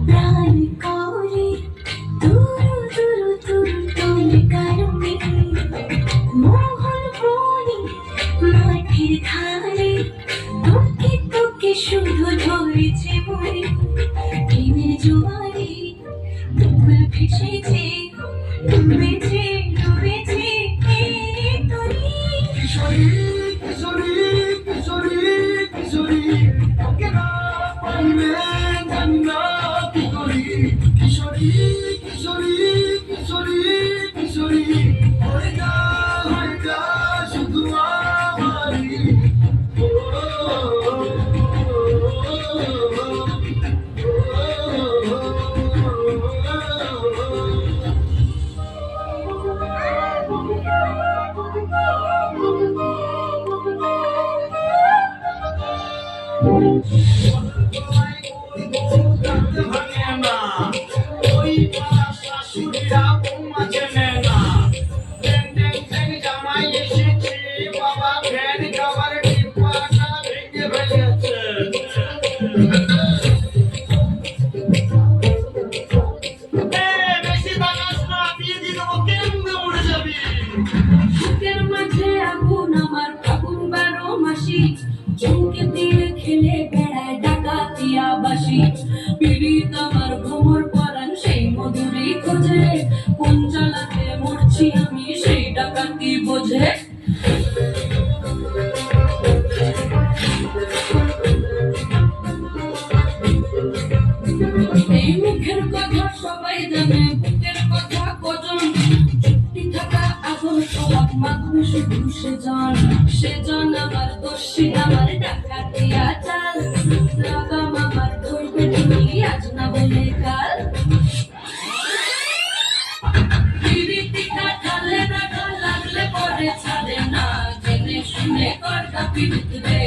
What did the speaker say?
প্রাণ করে তুরু তুরু তুরু তোর কারণে মোহন বনে মাটির ধারে তোকে তোকে শুধু ধরেছে মনে প্রেমের জোয়ারে ফুল ভেসেছে ডুবেছে ডুবেছে এই তরি কিশোরী কিশোরী কিশোরী কিশোরী ওকে না পাইলে জানি না কি করি কিশোরী কিশোরী কিশোরী কিশোরী হয়ে যা শুধু আমারই ও, ভাঙে না ওই পাড়া শাশুড়িরা বৌমা চেনে না ট্যাং ট্যাং ট্যাং জামাই এসেছে বাবা ফ্যান খাবার ডিব্বাটা ভেঙে ফেলেছে বেশি বাগাস না দিয়ে দিল কেমনে উড়ে যাবি বুকের মাঝে আগুন আমার ফাগুন 12 মাসি চৌকে দিয়ে খেলে বেড়ায় ডাকাতিয়া বাসি পীড়িত আমার ভ্রমর পরাণ সেই মধুরী খোঁজে কোন জ্বালাতে মরছি আমি সেই ডাকাতি বোঝে এই মুখের কথা সবাই জানে বুকের কথা কজন চুক্তি থাকা আগুন সব মাধ্যমে শুধু সেজন আমার দোষী আমার ডাকাতিয়া চাল লাগাম আমার ধরবে তুমি আজ না বলে কাল পিরিতিটা ঢালে না ঢাল লাগলে পরে ছাড়ে না জেনে শুনে কর্তা পিরিত রে